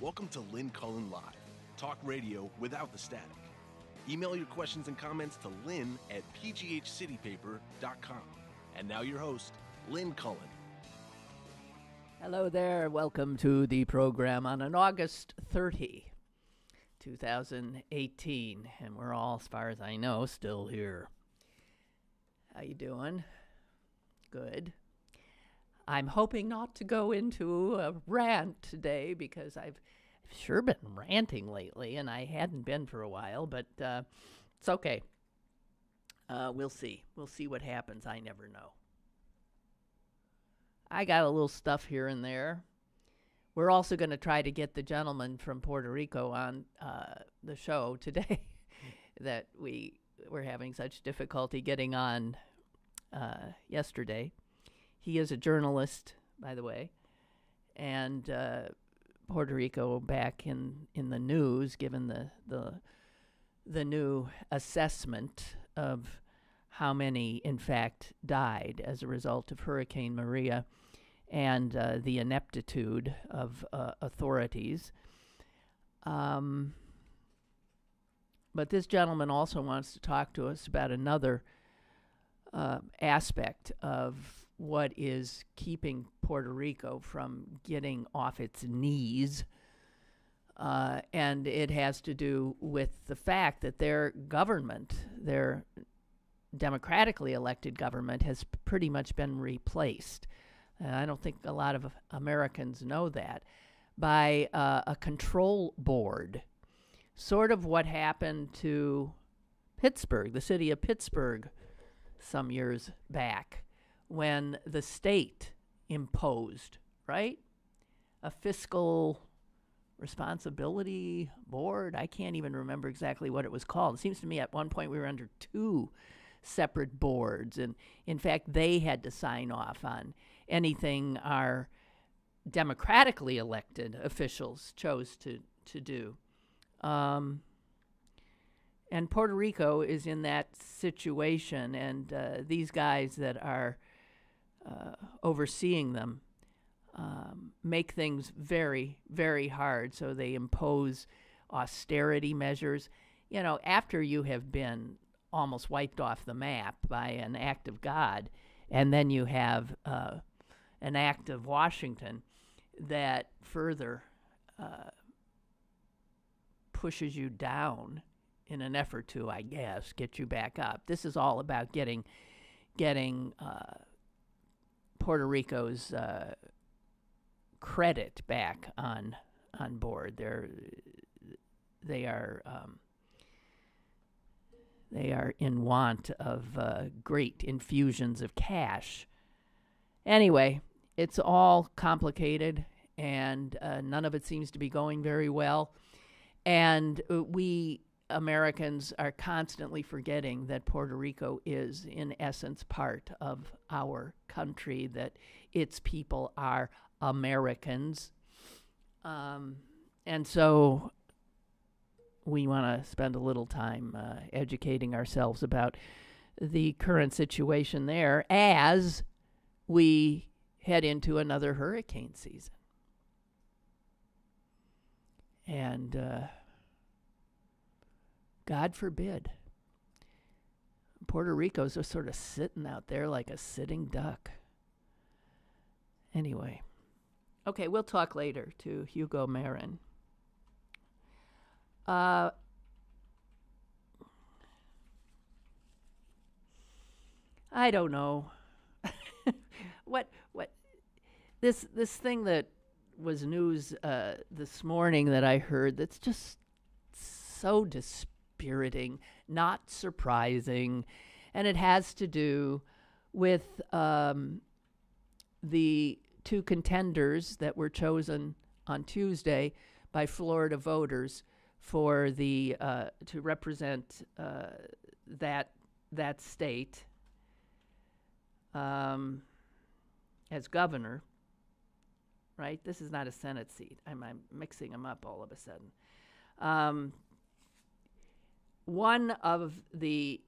Welcome to Lynn Cullen Live, talk radio without the static. Email your questions and comments to lynn at pghcitypaper.com. And now your host, Lynn Cullen. Hello there. Welcome to the program on an August 30, 2018. And we're all, as far as I know, still here. How you doing? Good. I'm hoping not to go into a rant today because I've sure been ranting lately, and I hadn't been for a while, but it's okay. We'll see. We'll see what happens. I never know. I got a little stuff here and there. We're also going to try to get the gentleman from Puerto Rico on the show today that we were having such difficulty getting on yesterday. He is a journalist, by the way, and Puerto Rico back in the news, given the new assessment of how many, in fact, died as a result of Hurricane Maria and the ineptitude of authorities. But this gentleman also wants to talk to us about another aspect of what is keeping Puerto Rico from getting off its knees. And it has to do with the fact that their government, their democratically elected government, has pretty much been replaced. And I don't think a lot of Americans know that, by a control board. Sort of what happened to Pittsburgh, the city of Pittsburgh, some years back, when the state imposed, right, a fiscal responsibility board. I can't even remember exactly what it was called. It seems to me at one point we were under two separate boards, and in fact they had to sign off on anything our democratically elected officials chose to do. And Puerto Rico is in that situation, and these guys that are overseeing them make things very, very hard. So they impose austerity measures. You know, after you have been almost wiped off the map by an act of God, and then you have an act of Washington that further pushes you down in an effort to, I guess, get you back up. This is all about getting Puerto Rico's credit back on board. They are in want of great infusions of cash. Anyway, it's all complicated, and none of it seems to be going very well. And we Americans are constantly forgetting that Puerto Rico is, in essence, part of our country, that its people are Americans. And so we want to spend a little time educating ourselves about the current situation there as we head into another hurricane season. And God forbid, Puerto Rico's just sort of sitting out there like a sitting duck. Anyway, okay, we'll talk later to Hugo Marin. I don't know. what this thing that was news this morning that I heard that's just so dispiriting, not surprising, and it has to do with the two contenders that were chosen on Tuesday by Florida voters for the to represent that state as governor. Right? This is not a Senate seat. I'm mixing them up all of a sudden. One of the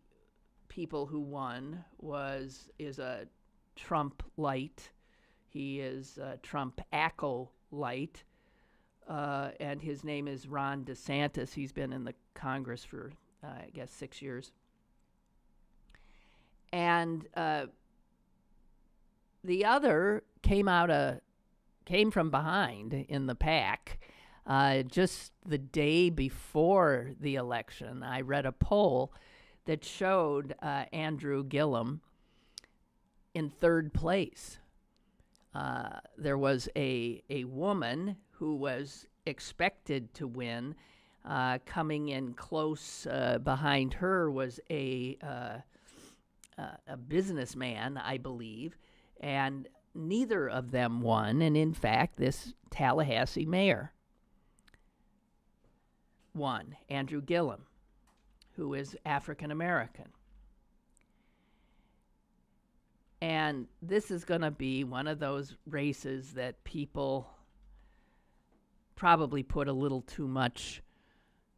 people who won is a Trump light. He is a Trump acolyte, and his name is Ron DeSantis. He's been in the Congress for, I guess, 6 years. And the other came from behind in the pack. Just the day before the election, I read a poll that showed Andrew Gillum in third place. There was a woman who was expected to win. Coming in close behind her was a businessman, I believe, and neither of them won. And in fact, this Tallahassee mayor won, Andrew Gillum, who is African American. And this is going to be one of those races that people probably put a little too much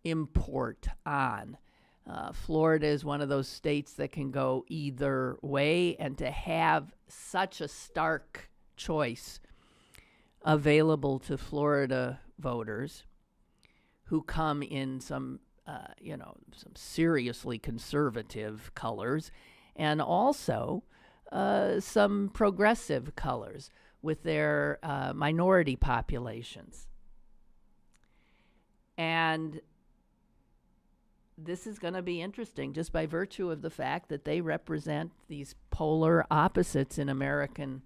import on. Florida is one of those states that can go either way, and to have such a stark choice available to Florida voters who come in some seriously conservative colors, and also some progressive colors with their minority populations. And this is going to be interesting just by virtue of the fact that they represent these polar opposites in American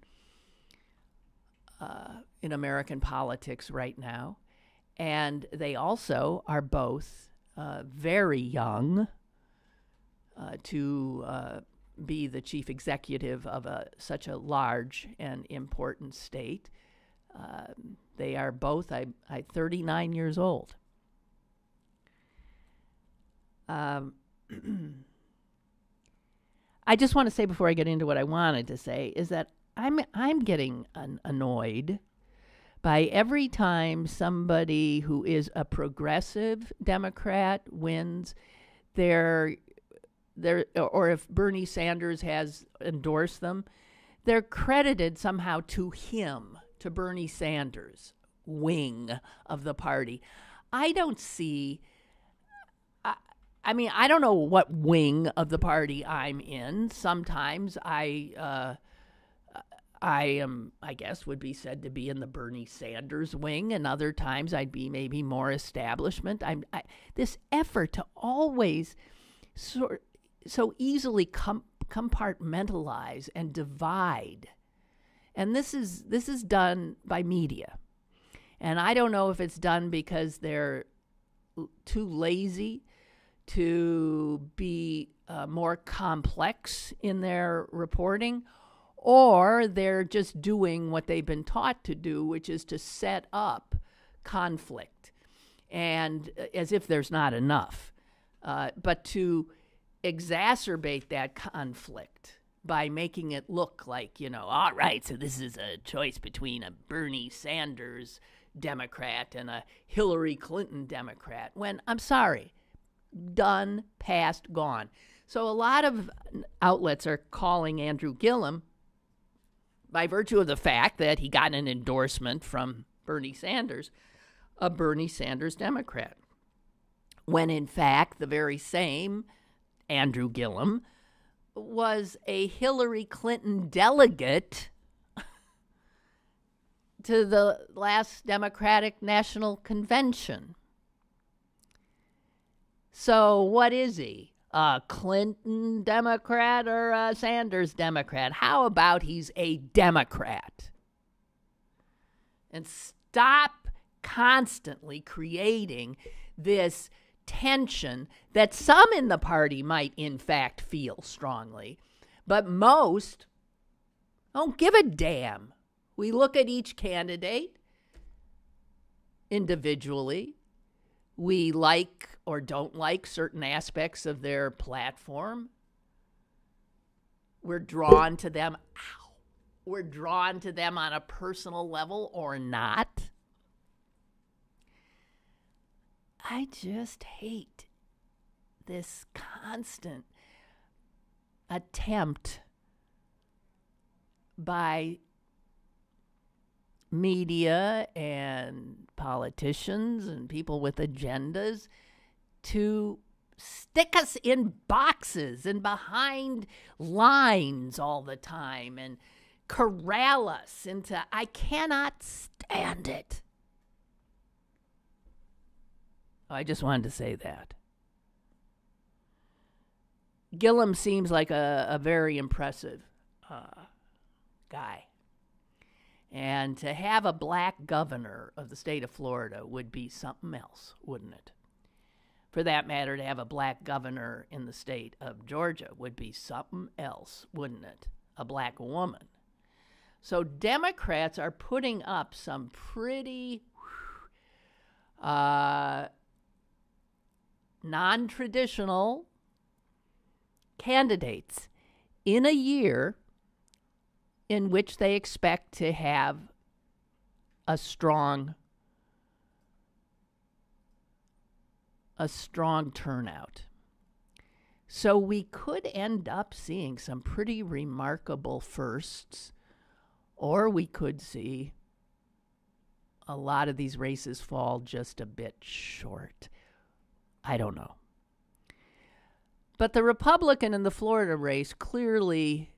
politics right now. And they also are both very young to be the chief executive of such a large and important state. They are both 39 years old. I just want to say before I get into what I wanted to say is that I'm getting annoyed by every time somebody who is a progressive Democrat wins or if Bernie Sanders has endorsed them, they're credited somehow to him, to Bernie Sanders' wing of the party. I don't see... I don't know what wing of the party I'm in. Sometimes I am, I guess, would be said to be in the Bernie Sanders wing, and other times I'd be maybe more establishment. This effort to always so easily compartmentalize and divide, and this is done by media, and I don't know if it's done because they're too lazy to be more complex in their reporting, or they're just doing what they've been taught to do, which is to set up conflict, and as if there's not enough, but to exacerbate that conflict by making it look like, all right, so this is a choice between a Bernie Sanders Democrat and a Hillary Clinton Democrat, when, I'm sorry, done, past, gone. So a lot of outlets are calling Andrew Gillum, by virtue of the fact that he got an endorsement from Bernie Sanders, a Bernie Sanders Democrat, when in fact the very same Andrew Gillum was a Hillary Clinton delegate to the last Democratic National Convention. So what is he? A Clinton Democrat or a Sanders Democrat? How about he's a Democrat? And stop constantly creating this tension that some in the party might in fact feel strongly, but most don't give a damn. We look at each candidate individually. We like or don't like certain aspects of their platform. We're drawn to them. We're drawn to them on a personal level or not. I just hate this constant attempt by media and politicians and people with agendas to stick us in boxes and behind lines all the time and corral us into, I cannot stand it. I just wanted to say that. Gillum seems like a very impressive guy. And to have a black governor of the state of Florida would be something else, wouldn't it? For that matter, to have a black governor in the state of Georgia would be something else, wouldn't it? A black woman. So Democrats are putting up some pretty non-traditional candidates in a year in which they expect to have a strong turnout. So we could end up seeing some pretty remarkable firsts, or we could see a lot of these races fall just a bit short. I don't know. But the Republican in the Florida race clearly,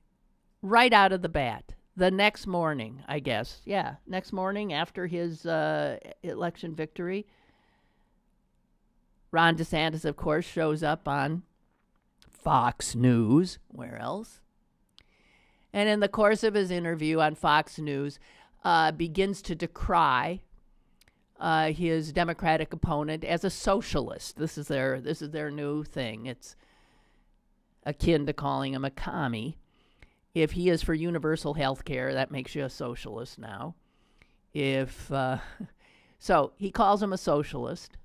right out of the bat, the next morning, I guess, next morning after his election victory, Ron DeSantis, of course, shows up on Fox News. Where else? And in the course of his interview on Fox News, begins to decry his Democratic opponent as a socialist. This is their new thing. It's akin to calling him a commie. If he is for universal health care, that makes you a socialist now. So he calls him a socialist.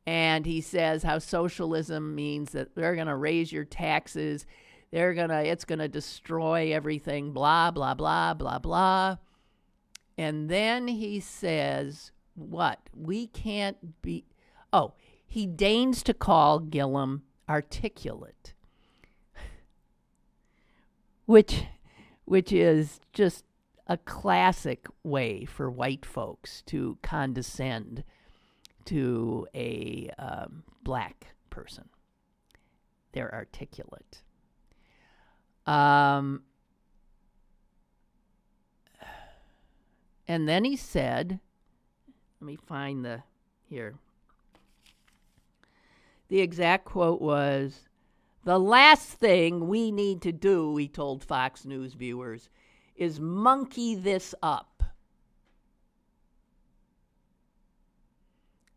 And he says how socialism means that they're going to raise your taxes. It's going to destroy everything, blah, blah, blah, blah, blah. And then he says, he deigns to call Gillum articulate, which is just a classic way for white folks to condescend to a black person. They're articulate. And then he said, let me find the exact quote was, "The last thing we need to do," he told Fox News viewers, "is monkey this up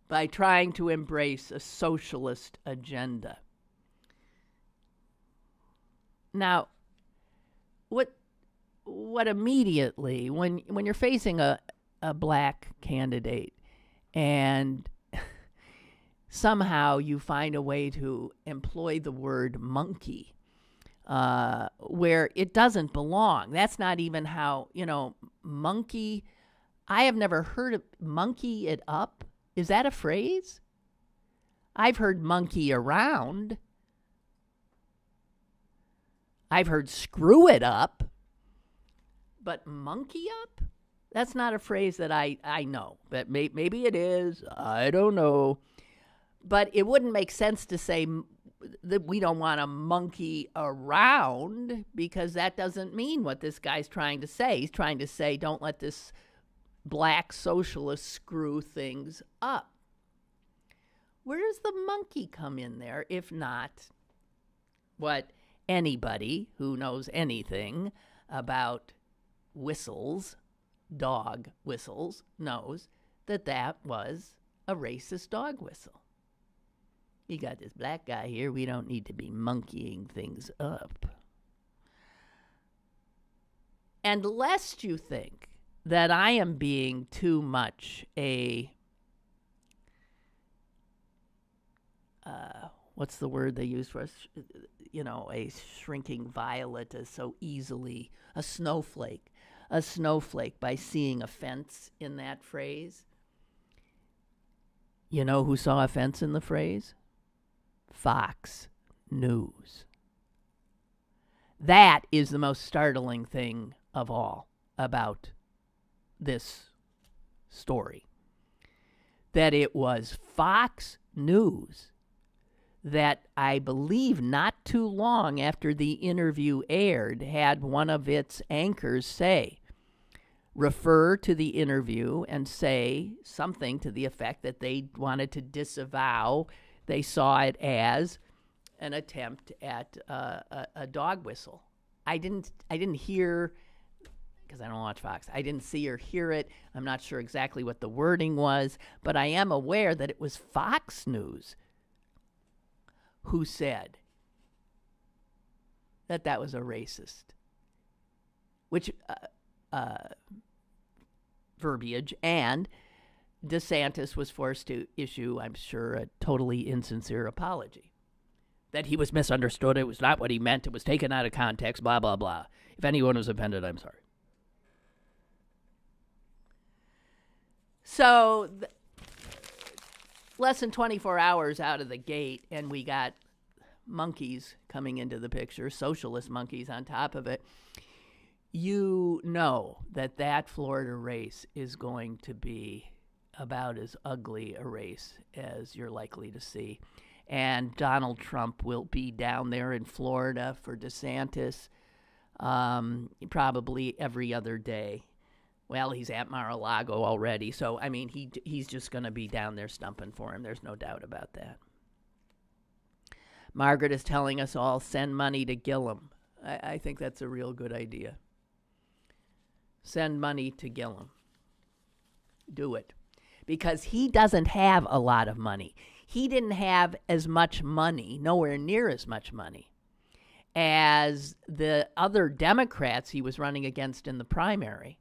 by trying to embrace a socialist agenda." Now, what immediately, when you're facing a black candidate and somehow you find a way to employ the word monkey where it doesn't belong, that's not even how, monkey, I have never heard of monkey it up. Is that a phrase? I've heard monkey around. I've heard screw it up. But monkey up? That's not a phrase that I know. But maybe it is. I don't know. But it wouldn't make sense to say that we don't want to monkey around, because that doesn't mean what this guy's trying to say. He's trying to say, don't let this black socialist screw things up. Where does the monkey come in there, if not what anybody who knows anything about whistles, dog whistles, knows that was a racist dog whistle. You got this black guy here. We don't need to be monkeying things up. And lest you think that I am being too much a, what's the word they use for us? A shrinking violet is so easily, a snowflake by seeing offense in that phrase. You know who saw offense in the phrase? Fox News. That is the most startling thing of all about this story, that it was Fox News that I believe not too long after the interview aired had one of its anchors refer to the interview and say something to the effect that they wanted to disavow. They saw it as an attempt at a dog whistle. I didn't hear, because I don't watch Fox, I didn't see or hear it. I'm not sure exactly what the wording was, but I am aware that it was Fox News who said that was a racist, which verbiage, and DeSantis was forced to issue, I'm sure, a totally insincere apology. That he was misunderstood, it was not what he meant, it was taken out of context, blah, blah, blah. If anyone was offended, I'm sorry. So, less than 24 hours out of the gate, and we got monkeys coming into the picture, socialist monkeys on top of it. You know that Florida race is going to be about as ugly a race as you're likely to see. And Donald Trump will be down there in Florida for DeSantis probably every other day. Well, he's at Mar-a-Lago already, so, I mean, he's just going to be down there stumping for him. There's no doubt about that. Margaret is telling us all, send money to Gillum. I think that's a real good idea. Send money to Gillum. Do it. Because he doesn't have a lot of money. He didn't have as much money, nowhere near as much money, as the other Democrats he was running against in the primary.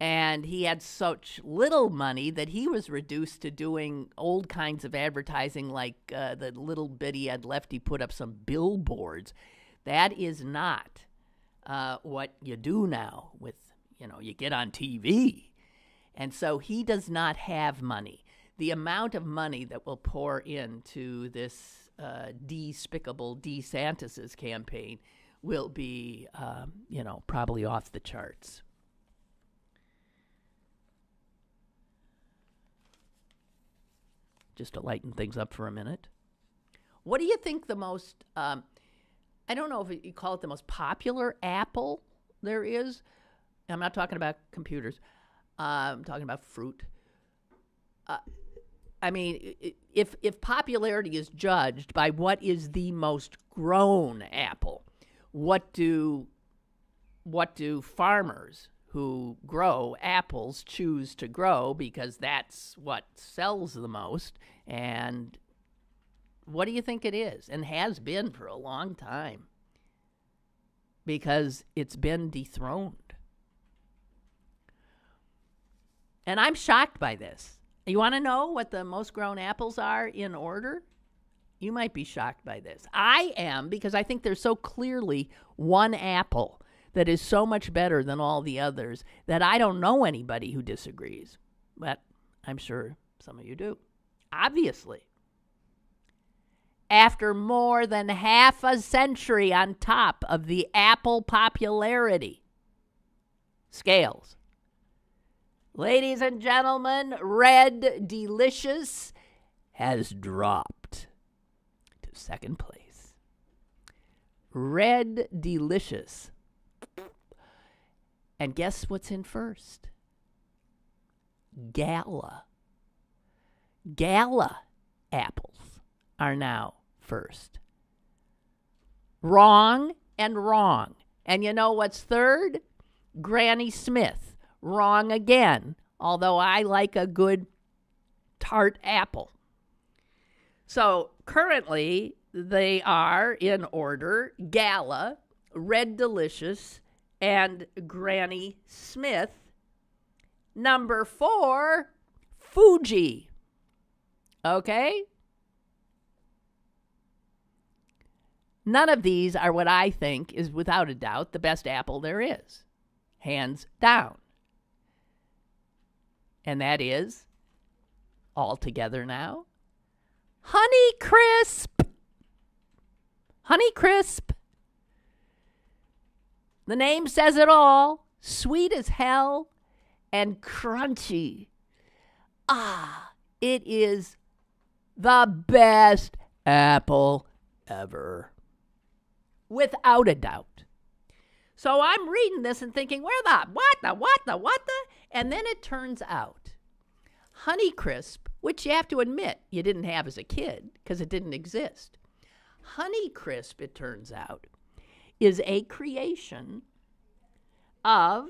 And he had such little money that he was reduced to doing old kinds of advertising, like the little bit he had left. He put up some billboards. That is not what you do now with, you get on TV. And so he does not have money. The amount of money that will pour into this despicable DeSantis' campaign will be, probably off the charts. Just to lighten things up for a minute. What do you think the most, I don't know if you call it the most popular apple there is? I'm not talking about computers. I'm talking about fruit. If popularity is judged by what is the most grown apple, what do farmers who grow apples choose to grow because that's what sells the most? And what do you think it is? And has been for a long time. Because it's been dethroned. And I'm shocked by this. You want to know what the most grown apples are in order? You might be shocked by this. I am, because I think there's so clearly one apple that is so much better than all the others that I don't know anybody who disagrees. But I'm sure some of you do. Obviously. After more than half a century on top of the apple popularity scales, ladies and gentlemen, Red Delicious has dropped to second place. Red Delicious. And guess what's in first? Gala. Gala apples are now first. Wrong and wrong. And you know what's third? Granny Smith. Wrong again, although I like a good tart apple. So currently they are in order: Gala, Red Delicious, and Granny Smith. Number 4, Fuji. Okay? None of these are what I think is, without a doubt, the best apple there is. Hands down. And that is, all together now, Honey Crisp. Honey Crisp. The name says it all. sweet as hell, and crunchy. It is the best apple ever. Without a doubt. So I'm reading this and thinking, what the? And then it turns out Honeycrisp, which you have to admit you didn't have as a kid because it didn't exist. Honeycrisp, it turns out, is a creation of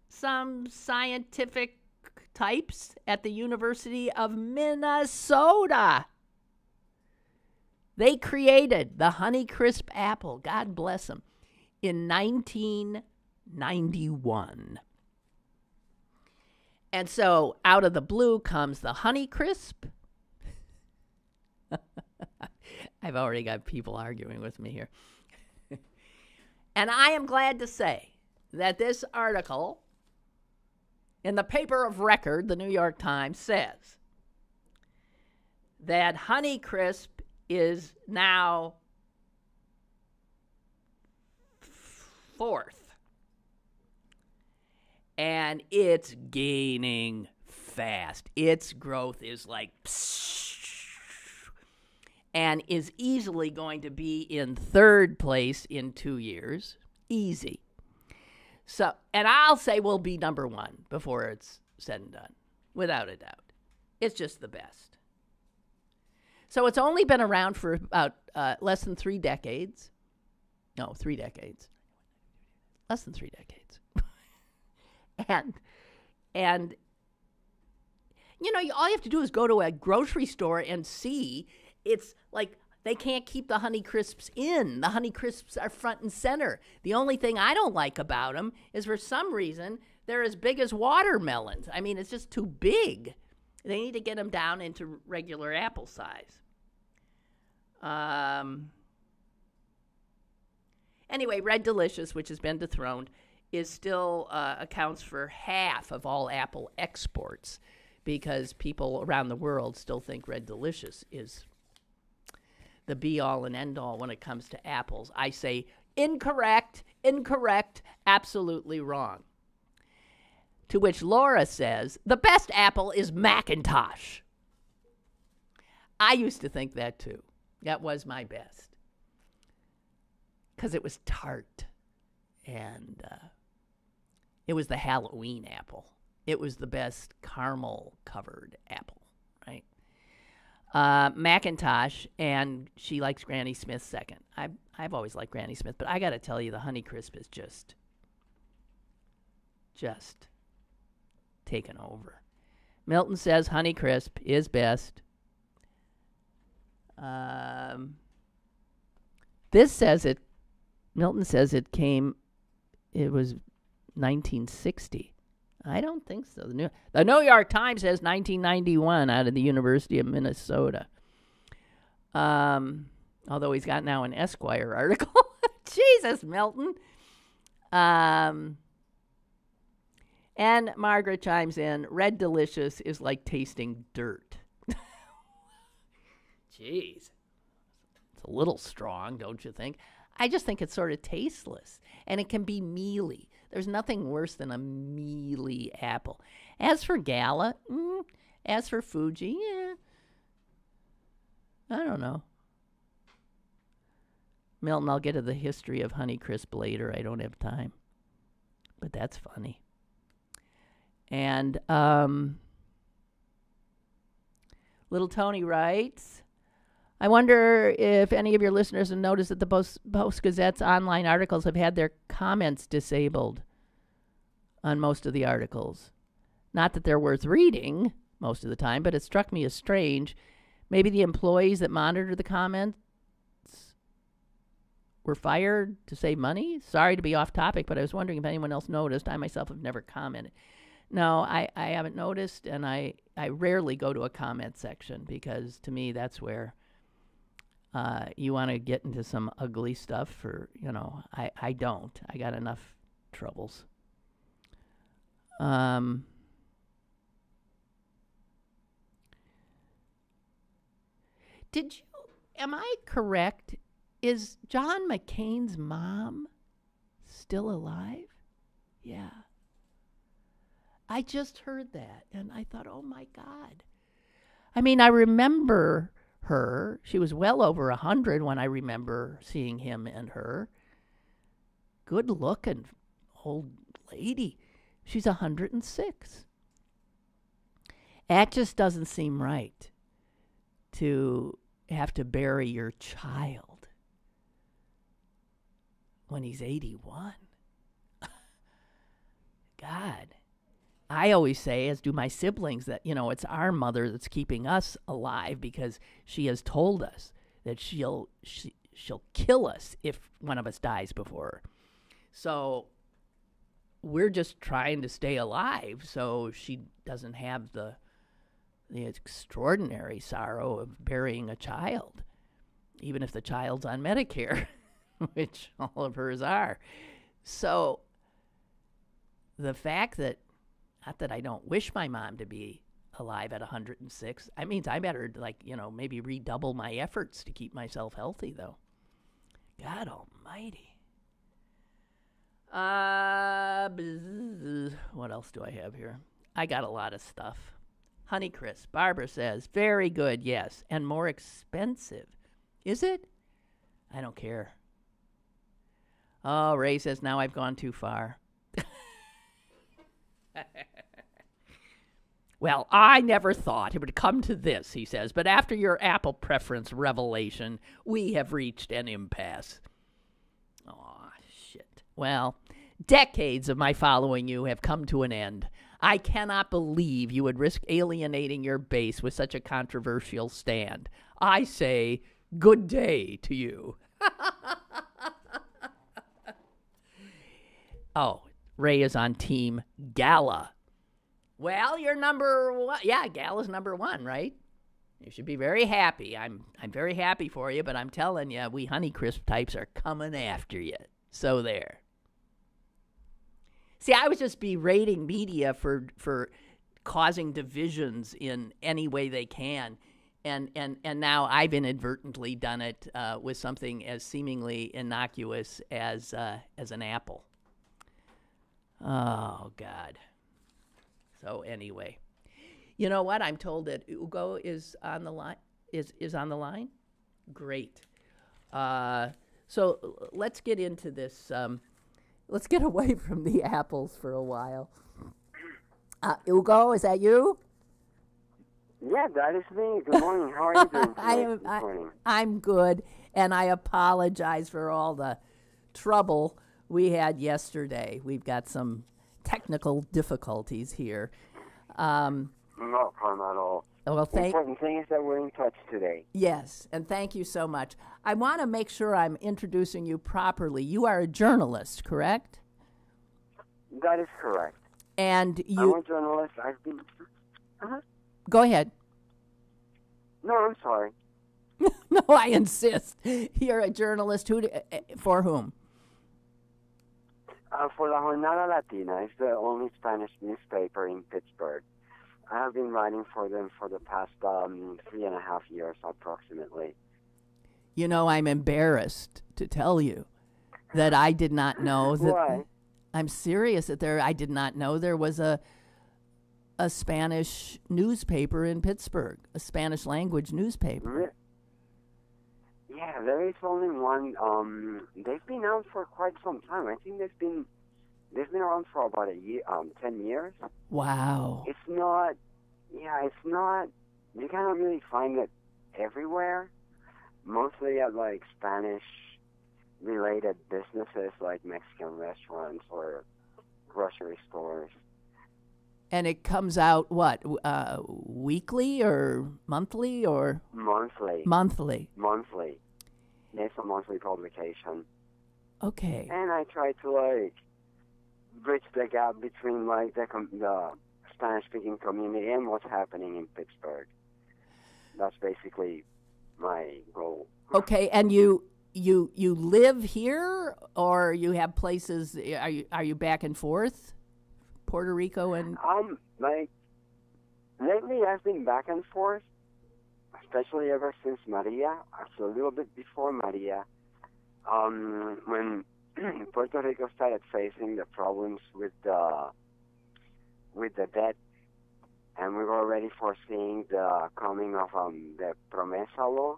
some scientific types at the University of Minnesota. They created the Honeycrisp apple, God bless them, in 1991. And so out of the blue comes the Honeycrisp. I've already got people arguing with me here. And I am glad to say that this article in the paper of record, the New York Times, says that Honeycrisp is now fourth. And it's gaining fast. Its growth is like and is easily going to be in third place in 2 years. Easy. So, and I'll say we'll be number one before it's said and done, without a doubt. It's just the best. So it's only been around for about less than 3 decades. No, 3 decades. Less than 3 decades. And you know, all you have to do is go to a grocery store and see. It's like they can't keep the Honeycrisps in. The Honeycrisps are front and center. The only thing I don't like about them is for some reason they're as big as watermelons. I mean, it's just too big. They need to get them down into regular apple size. Anyway, Red Delicious, which has been dethroned, is still accounts for half of all apple exports because people around the world still think Red Delicious is the be-all and end-all when it comes to apples. I say incorrect, absolutely wrong. To which Laura says, the best apple is Macintosh. I used to think that too. That was my best. Because it was tart. And it was the Halloween apple. It was the best caramel-covered apple, right? Macintosh, and she likes Granny Smith second. I've always liked Granny Smith, but I got to tell you, the Honeycrisp is just taken over. Milton says Honeycrisp is best. This says it. Milton says it was 1960. I don't think so. The New York Times says 1991 out of the University of Minnesota. Although he's got now an Esquire article. Jesus, Milton. And Margaret chimes in, Red Delicious is like tasting dirt. Jeez. It's a little strong, don't you think? I just think it's sort of tasteless, and it can be mealy. There's nothing worse than a mealy apple. As for Gala, as for Fuji, I don't know. Milton, I'll get to the history of Honeycrisp later. I don't have time. But that's funny. And Little Tony writes, I wonder if any of your listeners have noticed that the Post-Gazette's online articles have had their comments disabled on most of the articles. Not that they're worth reading most of the time, but it struck me as strange. Maybe the employees that monitor the comments were fired to save money? Sorry to be off topic, but I was wondering if anyone else noticed. I myself have never commented. No, I haven't noticed, and I rarely go to a comment section because to me that's where you want to get into some ugly stuff for, I don't. I got enough troubles. Am I correct? Is John McCain's mom still alive? Yeah. I just heard that, and I thought, oh, my God. I mean, I remember her. She was well over 100 when I remember seeing him and her. Good-looking old lady. She's 106. That just doesn't seem right to have to bury your child when he's 81. God. I always say, as do my siblings, that, it's our mother that's keeping us alive because she has told us that she'll kill us if one of us dies before her. So we're just trying to stay alive so she doesn't have the extraordinary sorrow of burying a child, even if the child's on Medicare, which all of hers are. So the fact that, not that I don't wish my mom to be alive at 106, that means I better, maybe redouble my efforts to keep myself healthy, though. God almighty. What else do I have here? I got a lot of stuff. Honeycrisp. Barbara says, very good, yes, and more expensive. Is it? I don't care. Oh, Ray says, now I've gone too far. Well, I never thought it would come to this, he says, but after your Apple preference revelation, we have reached an impasse. Aw, shit. Well, decades of my following you have come to an end. I cannot believe you would risk alienating your base with such a controversial stand. I say, good day to you. Oh, Ray is on Team Gala. Well, you're number one. Yeah, Gala's number one, right? You should be very happy. I'm very happy for you, but I'm telling you, we Honeycrisp types are coming after you. So there. See, I would just berating media for causing divisions in any way they can. And now I've inadvertently done it with something as seemingly innocuous as an apple. Oh, God. So anyway, you know what? I'm told that Ugo is on the line. Is on the line? Great. So let's get into this. Let's get away from the apples for a while. Ugo, is that you? Yeah, that is me. Good morning. How are you doing today? I'm good, and I apologize for all the trouble we had yesterday. We've got some technical difficulties here. No problem at all. Well, the important thing is that we're in touch today. Yes, and thank you so much. I want to make sure I'm introducing you properly. You are a journalist, correct? That is correct. And I'm a journalist. I've been... Go ahead. No, I'm sorry. No, I insist. You're a journalist. For whom? For La Jornada Latina. It's the only Spanish newspaper in Pittsburgh. I have been writing for them for the past 3.5 years, approximately. You know, I'm embarrassed to tell you that I did not know that. Why? I'm serious that I did not know there was a Spanish newspaper in Pittsburgh, a Spanish language newspaper. Yeah, there is only one. They've been out for quite some time. I think they've been around for about a year, 10 years. Wow. It's not. You cannot really find it everywhere. Mostly at like Spanish-related businesses, like Mexican restaurants or grocery stores. And it comes out, what, weekly or monthly or? Monthly. Monthly. Monthly. It's a monthly publication. Okay. And I try to, like, bridge the gap between, like, the Spanish-speaking community and what's happening in Pittsburgh. That's basically my goal. Okay, and you live here, or you have places, are you back and forth? Puerto Rico and... Like, lately I've been back and forth, especially ever since Maria, actually a little bit before Maria, when Puerto Rico started facing the problems with the debt, and we were already foreseeing the coming of the Promesa law.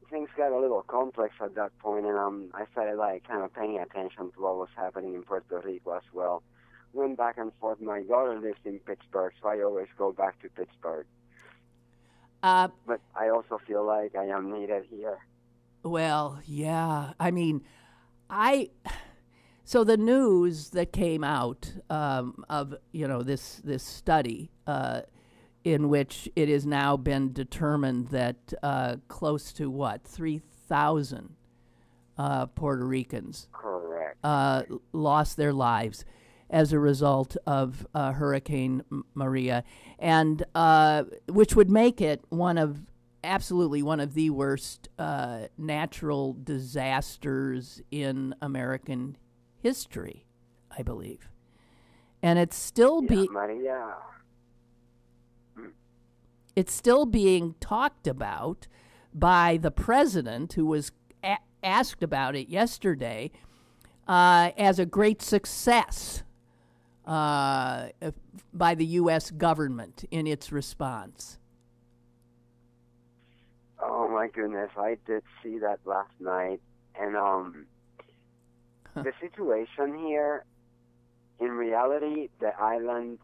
Things got a little complex at that point, and I started like kind of paying attention to what was happening in Puerto Rico as well. Went back and forth. My daughter lives in Pittsburgh, so I always go back to Pittsburgh. But I also feel like I am needed here. Well, yeah. I mean, so the news that came out of this study in which it has now been determined that close to 3,000 Puerto Ricans Correct. lost their lives as a result of Hurricane Maria, and which would make it absolutely one of the worst natural disasters in American history, I believe. And it's still it's still being talked about by the president, who was asked about it yesterday, as a great success by the U.S. government in its response. Oh my goodness, I did see that last night, and the situation here, in reality, the island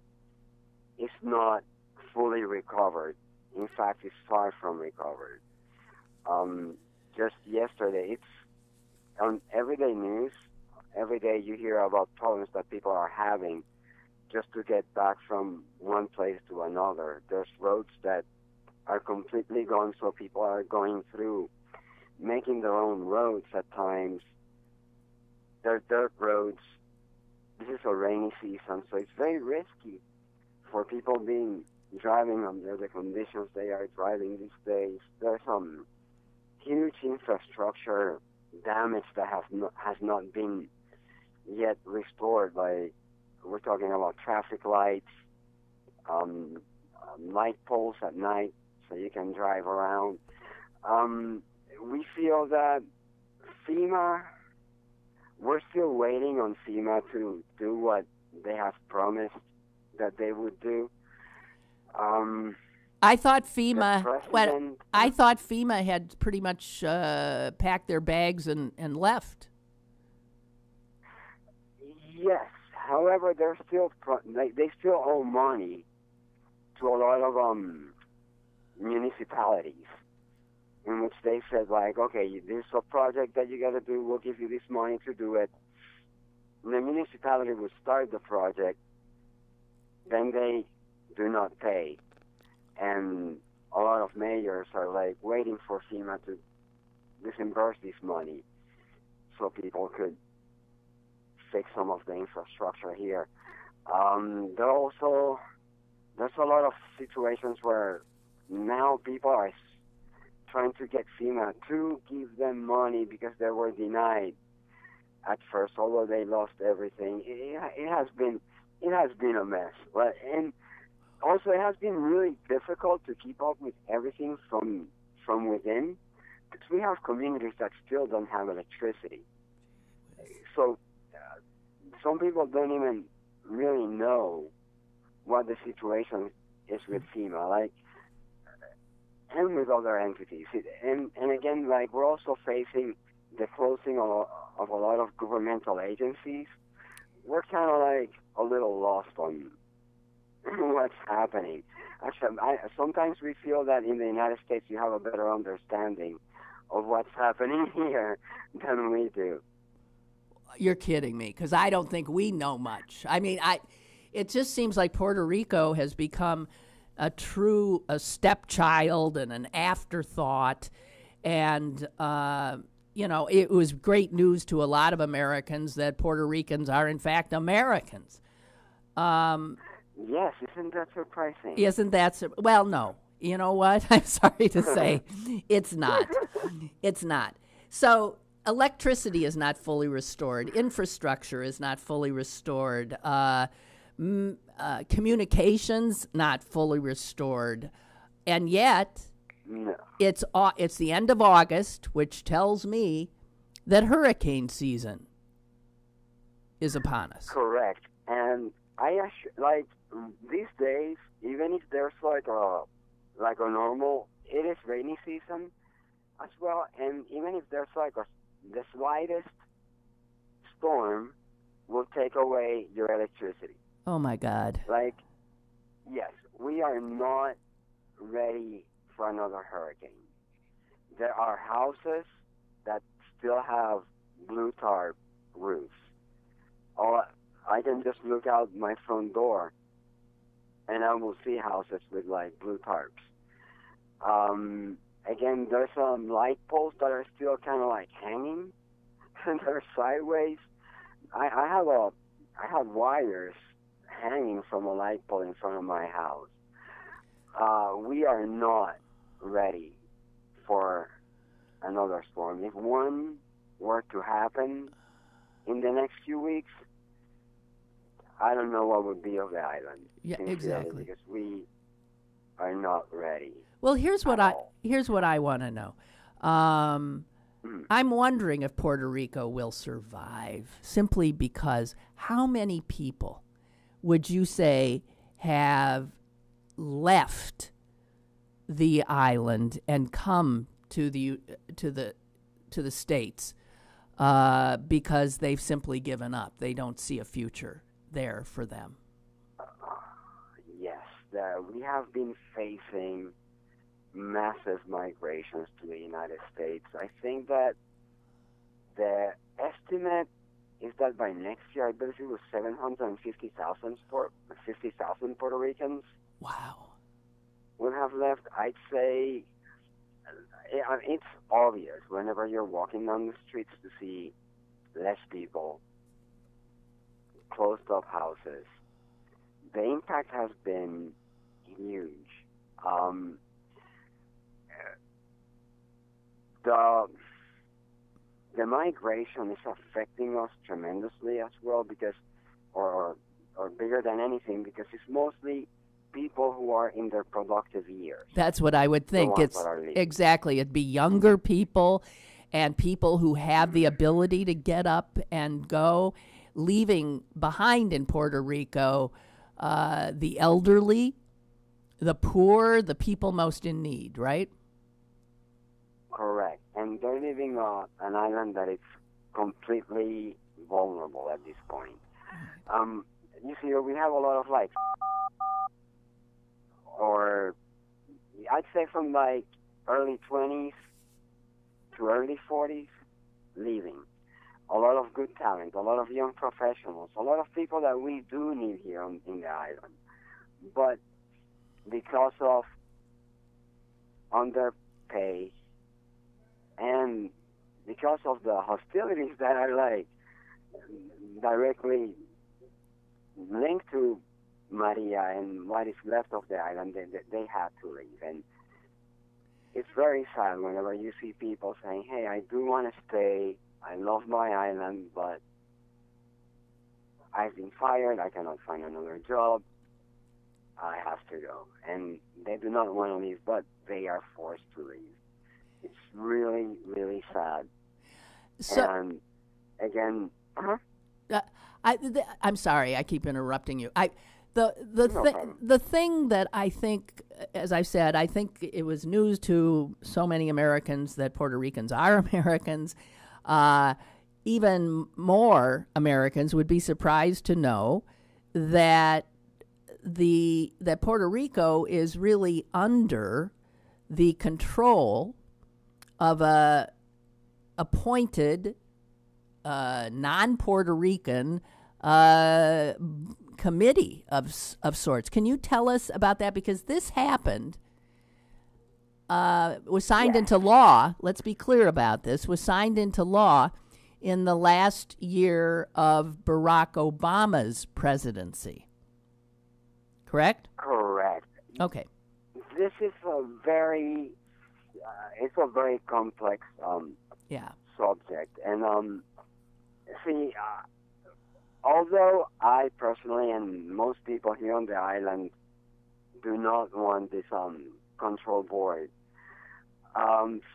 is not fully recovered. In fact, it's far from recovered. Just yesterday, it's on everyday news. Every day you hear about problems that people are having just to get back from one place to another. There's roads that are completely gone, so people are going through, making their own roads at times. They're dirt roads. This is a rainy season, so it's very risky for people driving under the conditions they are driving these days. There's some huge infrastructure damage that has not been yet restored. Like, we're talking about traffic lights, light poles at night so you can drive around. We feel that we're still waiting on FEMA to do what they have promised that they would do. I thought FEMA had pretty much packed their bags and left. Yes. However, they're still they still owe money to a lot of municipalities, in which they said, like, okay, this is a project that you got to do. We'll give you this money to do it. And the municipality will start the project, then they do not pay, and a lot of mayors are like waiting for FEMA to disburse this money so people could fix some of the infrastructure here. There's a lot of situations where now people are trying to get FEMA to give them money because they were denied at first, although they lost everything. It has been a mess. And also, it has been really difficult to keep up with everything from within, because we have communities that still don't have electricity. So some people don't even really know what the situation is with FEMA, and with other entities. And again, we're also facing the closing of a lot of governmental agencies. We're kind of a little lost on what's happening. Actually, sometimes we feel that in the United States you have a better understanding of what's happening here than we do. You're kidding me, because I don't think we know much. I mean, it just seems like Puerto Rico has become a stepchild and an afterthought. And, it was great news to a lot of Americans that Puerto Ricans are, in fact, Americans. Yes, isn't that surprising? Well, no. You know what? I'm sorry to say, it's not. It's not. So electricity is not fully restored. Infrastructure is not fully restored. Communications not fully restored. And yet, no. It's the end of August, which tells me that hurricane season is upon us. Correct. And like these days, even if there's like a normal, it is rainy season as well. And even if there's like the slightest storm, will take away your electricity. Oh my God. Like, yes, we are not ready for another hurricane. There are houses that still have blue tarp roofs. I can just look out my front door and I will see houses with like blue tarps. Again, there's some light poles that are still kind of like hanging and they're sideways. I have wires hanging from a light pole in front of my house. We are not ready for another storm. If one were to happen in the next few weeks, I don't know what would be of the island. Yeah, exactly. Because we are not ready. Well, here's what I want to know. I'm wondering if Puerto Rico will survive, simply because how many people would you say have left the island and come to the States because they've simply given up? They don't see a future there for them. Yes, we have been facing massive migrations to the United States. I think that the estimate is that by next year, I believe it was 750,000 Puerto Ricans. Wow. Will have left. I'd say it's obvious whenever you're walking down the streets to see less people, closed up houses. The impact has been huge. The migration is affecting us tremendously as well because, or bigger than anything, because it's mostly people who are in their productive years. That's what I would think. It's exactly. It'd be younger people and people who have the ability to get up and go, leaving behind in Puerto Rico the elderly, the poor, the people most in need, right? Correct. And they're living on an island that is completely vulnerable at this point. You see, we have a lot of like, or I'd say from like early 20s to early 40s leaving. A lot of good talent, a lot of young professionals, a lot of people that we do need here in the island. But because of underpay and because of the hostilities that are like directly linked to Maria and what is left of the island, they had to leave. And it's very sad whenever you see people saying, hey, I do want to stay, I love my island, but I've been fired, I cannot find another job, I have to go. And they do not want to leave, but they are forced to leave. It's really, really sad. So, and again, I'm sorry, I keep interrupting you. The thing that I think, as I said, I think it was news to so many Americans that Puerto Ricans are Americans. Even more Americans would be surprised to know that that Puerto Rico is really under the control of a appointed non-Puerto Rican committee of sorts. Can you tell us about that? Because this happened, was signed into law. Let's be clear about this. Was signed into law in the last year of Barack Obama's presidency. Correct? Correct. Okay. This is a very, it's a very complex subject. And see, although I personally and most people here on the island do not want this control board,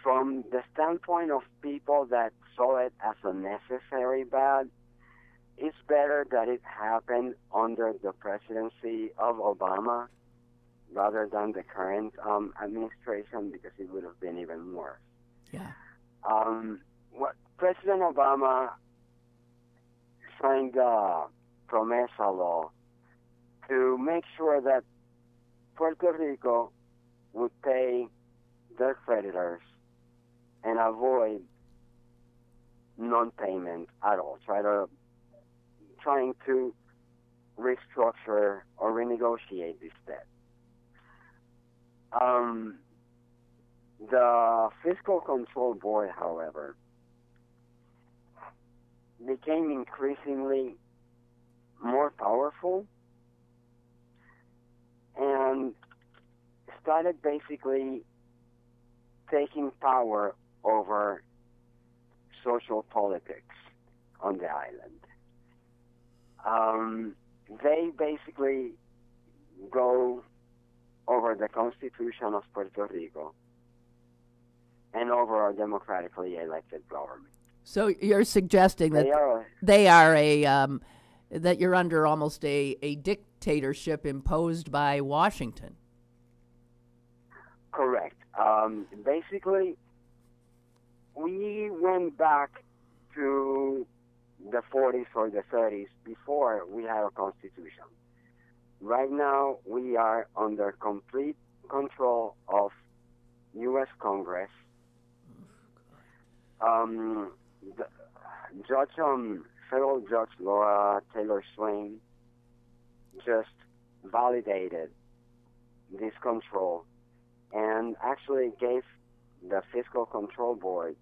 From the standpoint of people that saw it as a necessary bad, it's better that it happened under the presidency of Obama rather than the current administration, because it would have been even worse. Yeah. What President Obama signed the Promesa law to make sure that Puerto Rico would pay their creditors and avoid non-payment at all, trying to restructure or renegotiate this debt. The Fiscal Control Board, however, became increasingly more powerful and started basically taking power over social politics on the island. They basically go over the Constitution of Puerto Rico and over our democratically elected government. So you're suggesting that that you're under almost a dictatorship imposed by Washington. Correct. Basically, we went back to the 40s or the 30s before we had a constitution. Right now, we are under complete control of U.S. Congress. Federal Judge Laura Taylor Swain just validated this control and actually gave the Fiscal Control Board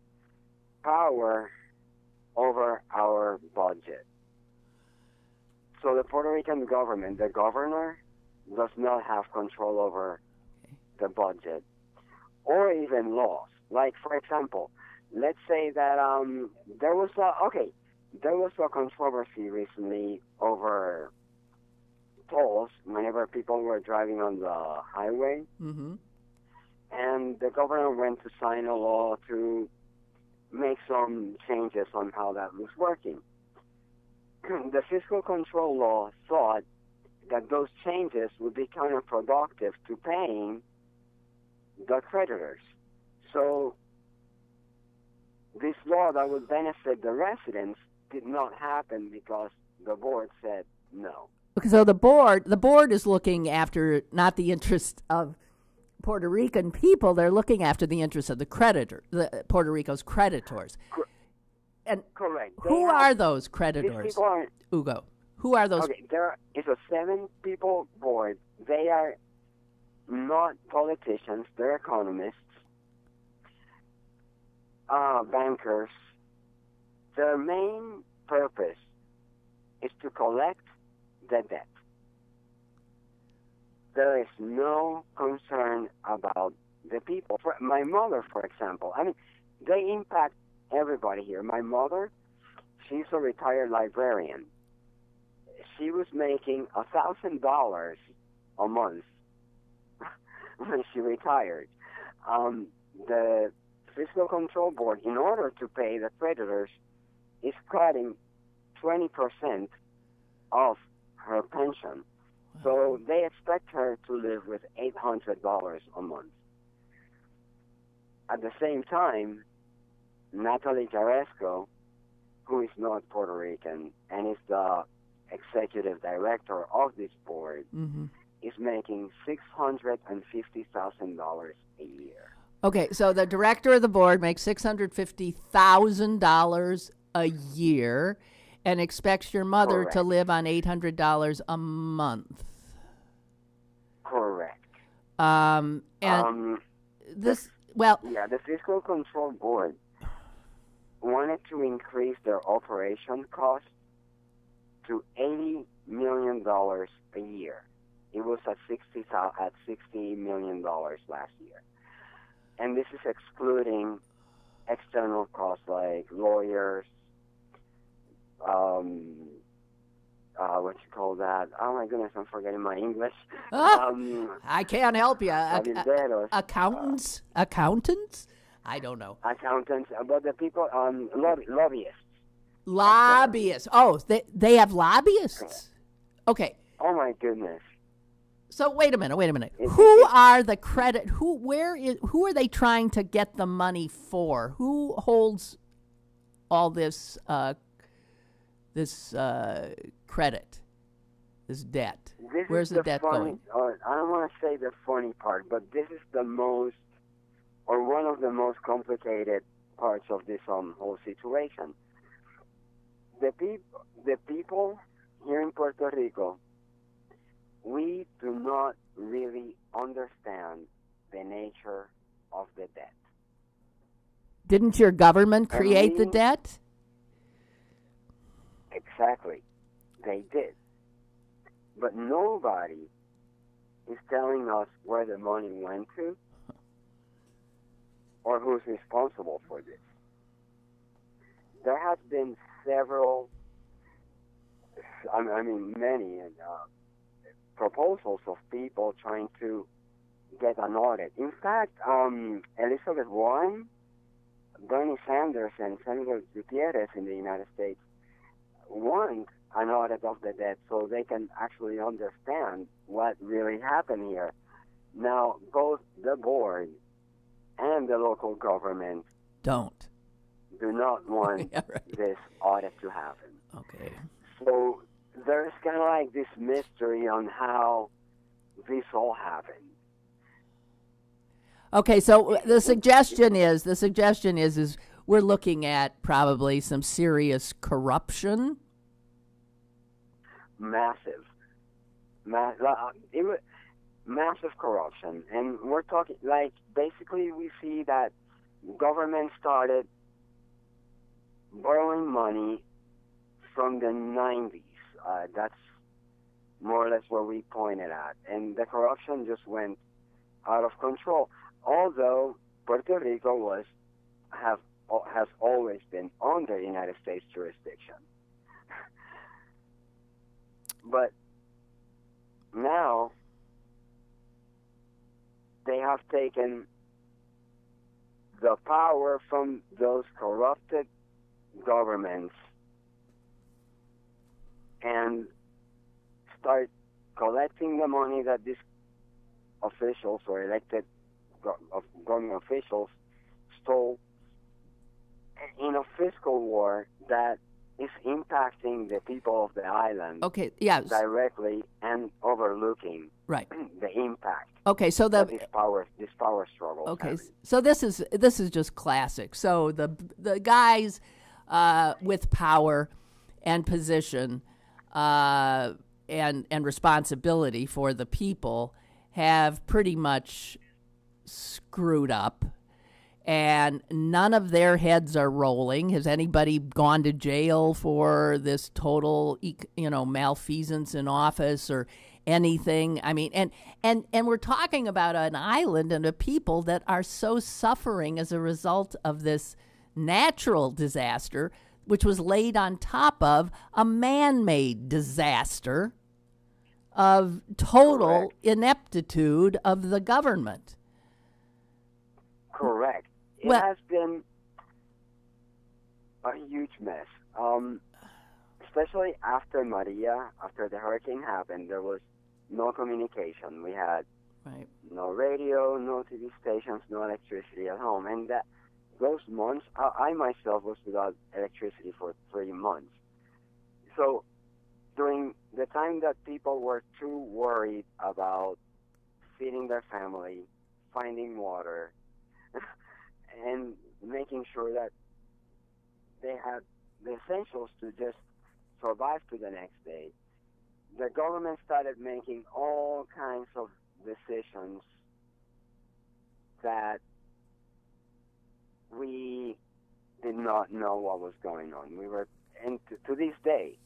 power over our budget. So the Puerto Rican government, the governor, does not have control over the budget or even laws. Like, for example, let's say that there was a controversy recently over tolls whenever people were driving on the highway. Mm-hmm. And the governor went to sign a law to make some changes on how that was working. The fiscal control law thought that those changes would be counterproductive to paying the creditors. So this law that would benefit the residents did not happen because the board said no. So the board is looking after not the interests of Puerto Rican people; they're looking after the interests of the Puerto Rico's creditors. And correct. Who are those creditors, Hugo? Who are those? Okay, there is a 7-people board. They are not politicians; they're economists, bankers. Their main purpose is to collect the debt. There is no concern about the people. For my mother, for example, they impact everybody here. My mother, she's a retired librarian. She was making $1,000 a month when she retired. The Fiscal Control Board, in order to pay the creditors, is cutting 20% of her pension. So they expect her to live with $800 a month. At the same time, Natalie Jaresco, who is not Puerto Rican and is the executive director of this board, Mm-hmm. is making $650,000 a year. Okay, so the director of the board makes $650,000 a year and expects your mother Correct. to live on $800 a month. Correct. This, the Fiscal Control Board wanted to increase their operation cost to $80 million a year. It was at $60 million last year. And this is excluding external costs like lawyers, what you call that? Oh my goodness, I'm forgetting my English. I can't help you. Accountants. Accountants? I don't know. Accountants, but the people, lobbyists. Lobbyists. Oh, they have lobbyists? Okay. Oh, my goodness. So wait a minute. Who are they trying to get the money for? Who holds all this credit, this debt? Where's the debt going? I don't want to say the funny part, but this is the most, or one of the most complicated parts of this whole situation. The people here in Puerto Rico, we do not really understand the nature of the debt. Didn't your government create the debt? Exactly. They did. But nobody is telling us where the money went to or who's responsible for this. There has been several, many proposals of people trying to get an audit. In fact, Elizabeth Warren, Bernie Sanders, and Senator Gutierrez in the United States want an audit of the debt so they can actually understand what really happened here. Now, both the board and the local government do not want this audit to happen. Okay. So there's kind of like this mystery on how this all happened. Okay, so the suggestion is we're looking at probably some serious corruption. Massive corruption, and we're talking like basically we see that government started borrowing money from the 90s. That's more or less where we pointed at, and the corruption just went out of control. Although Puerto Rico has always been under United States jurisdiction, but now they have taken the power from those corrupted governments and start collecting the money that these officials or elected government officials stole in a fiscal war that is impacting the people of the island directly and overlooking the impact. Okay, so this power struggle. Okay, so this is just classic. So the guys with power and position and responsibility for the people have pretty much screwed up, and none of their heads are rolling. Has anybody gone to jail for this total, malfeasance in office or anything? I mean, and we're talking about an island and a people that are so suffering as a result of this natural disaster, which was laid on top of a man-made disaster of total ineptitude of the government. Correct. It has been a huge mess. Especially after Maria, after the hurricane happened, there was no communication. We had no radio, no TV stations, no electricity at home. And those months, I myself was without electricity for 3 months. So during the time that people were too worried about feeding their family, finding water, and making sure that they had the essentials to just survive to the next day, the government started making all kinds of decisions that we did not know what was going on. And to this day,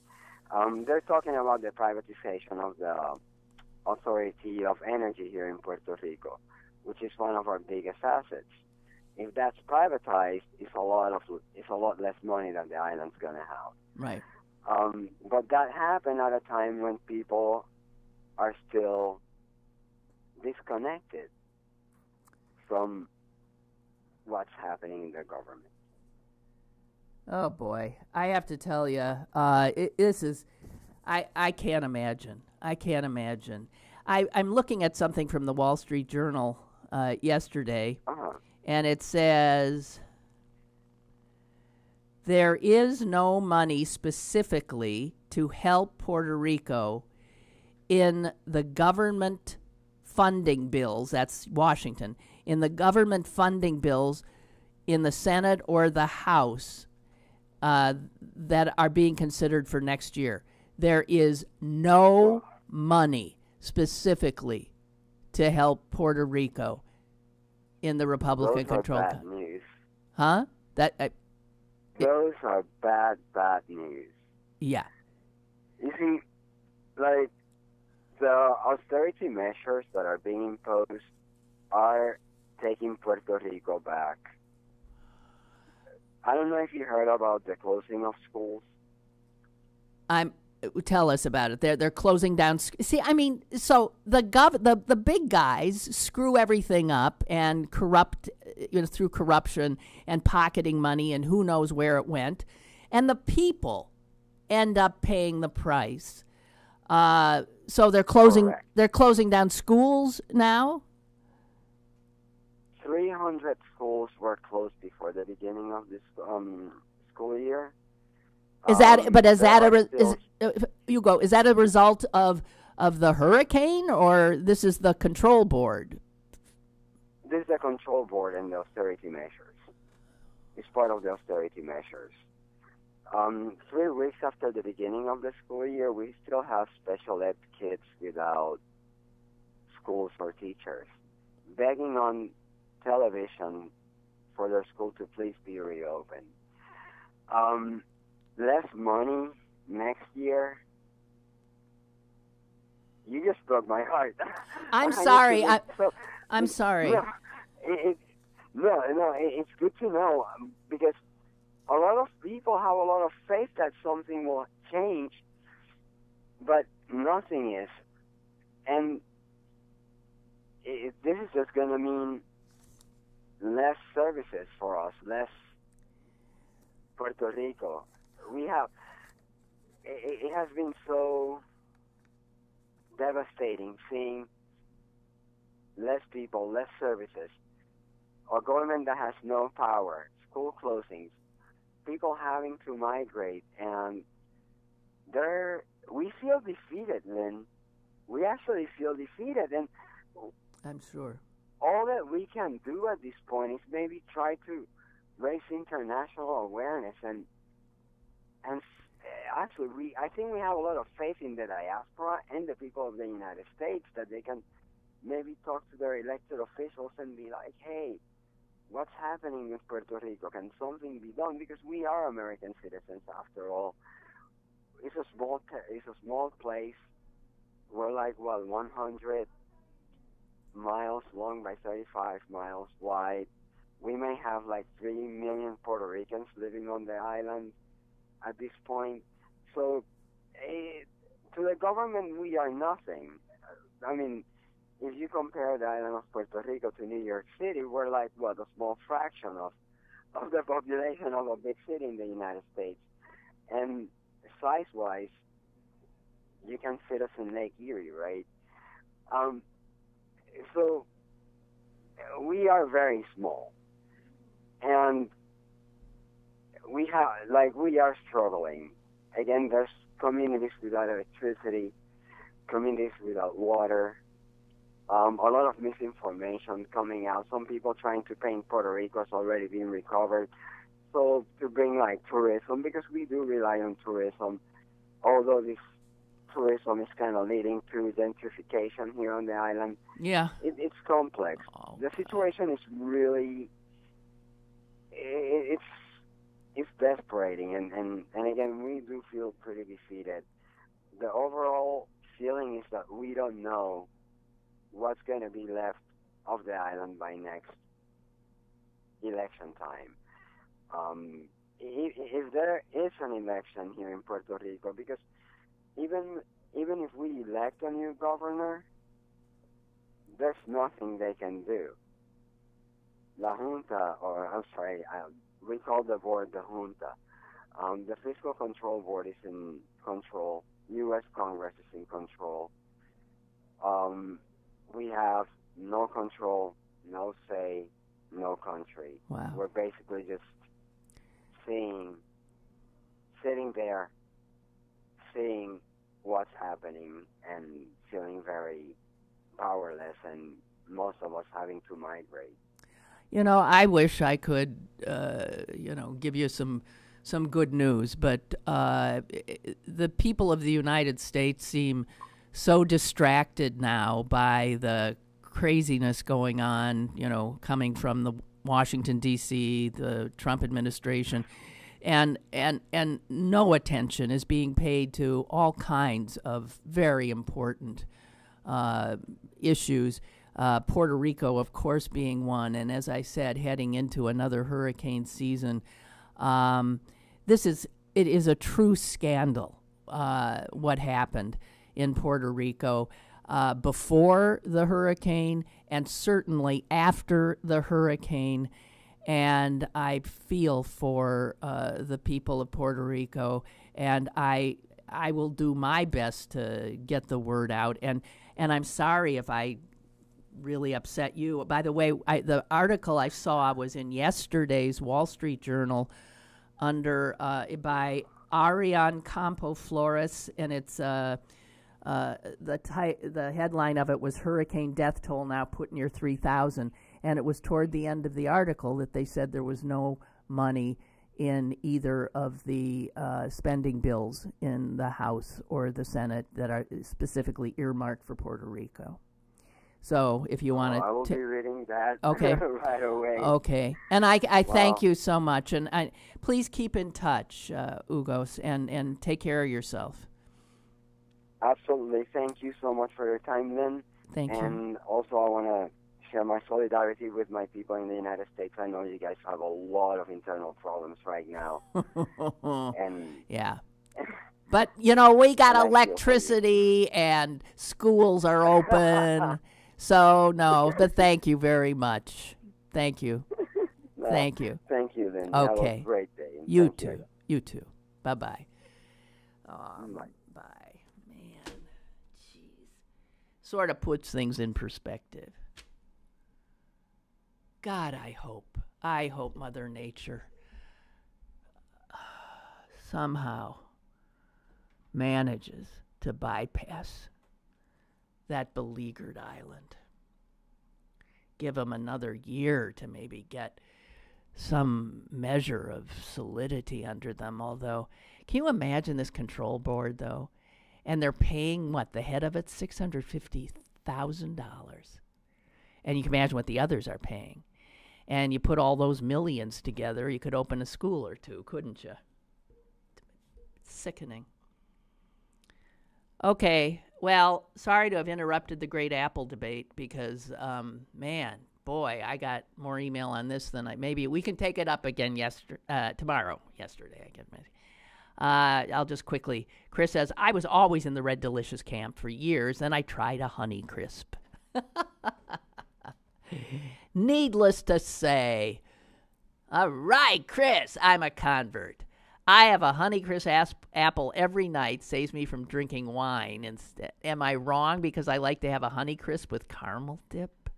they're talking about the privatization of the Authority of Energy here in Puerto Rico, which is one of our biggest assets. If that's privatized, it's a lot less money than the island's going to have. Right. But that happened at a time when people are still disconnected from what's happening in the government. Oh boy, I have to tell you, this is, I can't imagine. I can't imagine. I'm looking at something from the Wall Street Journal yesterday, and it says there is no money specifically to help Puerto Rico in the government funding bills. That's Washington. In the government funding bills in the Senate or the House that are being considered for next year. There is no money specifically to help Puerto Rico in the Republican-controlled country. Those are bad news. Huh? Those are bad news. Yeah. You see, like, the austerity measures that are being imposed are taking Puerto Rico back. I don't know if you heard about the closing of schools. Tell us about it. They're closing down. See, I mean, so the big guys screw everything up and corrupt, through corruption and pocketing money, and who knows where it went, and the people end up paying the price. So they're closing. Correct. They're closing down schools now. 300 schools were closed before the beginning of this school year. Is that a result of the hurricane, or this is the control board? This is the control board and the austerity measures. It's part of the austerity measures. 3 weeks after the beginning of the school year, we still have special ed kids without schools or teachers, begging on television for their school to please be reopened. Less money next year. You just broke my heart. I'm sorry. I'm sorry. No, it's good to know, because a lot of people have a lot of faith that something will change, but nothing is. And this is just going to mean less services for us, less Puerto Rico. It has been so devastating seeing less people, less services, a government that has no power, school closings, people having to migrate, and we feel defeated, Lynn. We actually feel defeated, and I'm sure all that we can do at this point is maybe try to raise international awareness, and actually, I think we have a lot of faith in the diaspora and the people of the United States that they can maybe talk to their elected officials and be like, hey, what's happening in Puerto Rico? Can something be done? Because we are American citizens after all. It's a small place. We're like, 100 miles long by 35 miles wide. We may have like 3 million Puerto Ricans living on the island at this point. So to the government, we are nothing. I mean, if you compare the island of Puerto Rico to New York City, we're like, a small fraction of the population of a big city in the United States. And size-wise, you can fit us in Lake Erie, right? So we are very small. And we are struggling. Again, there's communities without electricity, communities without water, a lot of misinformation coming out. Some people trying to paint Puerto Rico has already been recovered. So to bring like tourism, because we do rely on tourism, although this tourism is kind of leading to gentrification here on the island. Yeah. It's complex. Oh, the situation is really, it's desperating, and again, we do feel pretty defeated. The overall feeling is that we don't know what's going to be left of the island by next election time. If there is an election here in Puerto Rico, because even if we elect a new governor, there's nothing they can do. La Junta, or I'm sorry, we call the board the Junta. The Fiscal Control Board is in control. U.S. Congress is in control. We have no control, no say, no country. Wow. We're basically just sitting there, seeing what's happening, and feeling very powerless, and most of us having to migrate. You know, I wish I could, give you some good news, but the people of the United States seem so distracted now by the craziness going on, coming from the Washington, D.C., the Trump administration, and no attention is being paid to all kinds of very important issues. Puerto Rico, of course, being one, and as I said, heading into another hurricane season. It is a true scandal what happened in Puerto Rico before the hurricane and certainly after the hurricane. And I feel for the people of Puerto Rico, and I will do my best to get the word out. And I'm sorry if I really upset you. By the way, the article I saw was in yesterday's Wall Street Journal under by Ariane Campo Flores, and it's the headline of it was "Hurricane Death Toll Now Put Near 3,000," and it was toward the end of the article that they said there was no money in either of the spending bills in the House or the Senate that are specifically earmarked for Puerto Rico. So if you want to... I will be reading that okay. right away. Okay. And I thank you so much. And please keep in touch, Ugos, and take care of yourself. Absolutely. Thank you so much for your time, Lynn. Thank you. And also I want to share my solidarity with my people in the United States. I know you guys have a lot of internal problems right now. And yeah. But, we got electricity and schools are open. So, no, but thank you very much. Thank you. No, thank you. Thank you, Lynn. Okay. Have a great day. You too. You too. Bye-bye. Bye. Bye. Man, jeez. Sort of puts things in perspective. God, I hope Mother Nature somehow manages to bypass that beleaguered island. Give them another year to maybe get some measure of solidity under them. Although, can you imagine this control board, though? And they're paying, the head of it, $650,000. And you can imagine what the others are paying. And you put all those millions together, you could open a school or two, couldn't you? It's sickening. Okay, well, sorry to have interrupted the great Apple debate because, I got more email on this than maybe we can take it up again tomorrow. Yesterday, I get I'll just quickly. Chris says, I was always in the Red Delicious camp for years, then I tried a Honey Crisp. Needless to say, all right, Chris, I'm a convert. I have a Honeycrisp apple every night, saves me from drinking wine instead. Am I wrong because I like to have a Honeycrisp with caramel dip?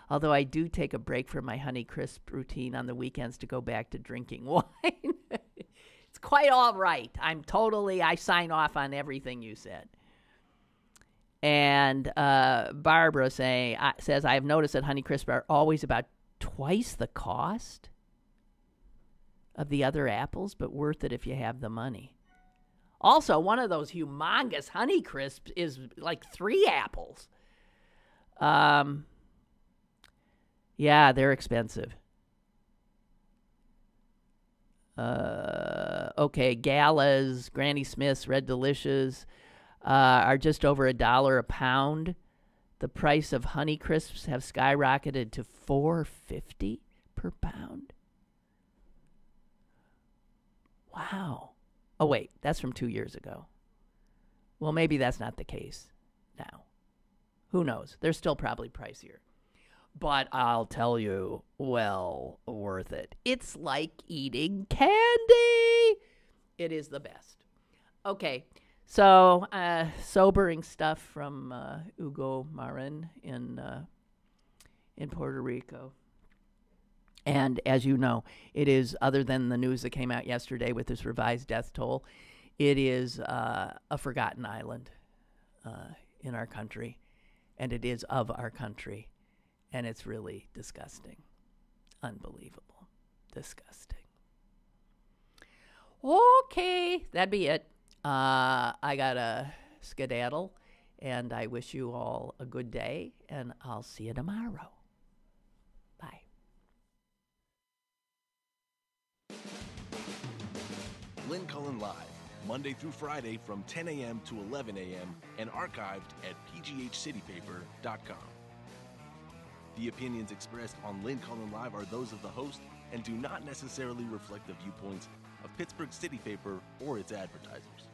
Although I do take a break from my Honeycrisp routine on the weekends to go back to drinking wine. It's quite all right. I sign off on everything you said. And Barbara says, I have noticed that Honeycrisp are always about twice the cost of the other apples, but worth it if you have the money. Also, one of those humongous Honeycrisps is like 3 apples. Yeah, they're expensive. Okay, Galas, Granny Smith's, Red Delicious are just over $1 a pound. The price of Honeycrisps have skyrocketed to $4.50 per pound. Wow. Oh, wait, that's from 2 years ago. Well, maybe that's not the case now. Who knows? They're still probably pricier. But I'll tell you, well worth it. It's like eating candy. It is the best. Okay, so sobering stuff from Hugo Marin in Puerto Rico. And as you know, it is, other than the news that came out yesterday with this revised death toll, it is a forgotten island in our country, and it is of our country, and it's really disgusting. Unbelievable. Disgusting. Okay, that'd be it. I got a skedaddle, and I wish you all a good day, and I'll see you tomorrow. Bye. Lynn Cullen Live, Monday through Friday from 10 a.m. to 11 a.m. and archived at pghcitypaper.com. The opinions expressed on Lynn Cullen Live are those of the host and do not necessarily reflect the viewpoints of Pittsburgh City Paper or its advertisers.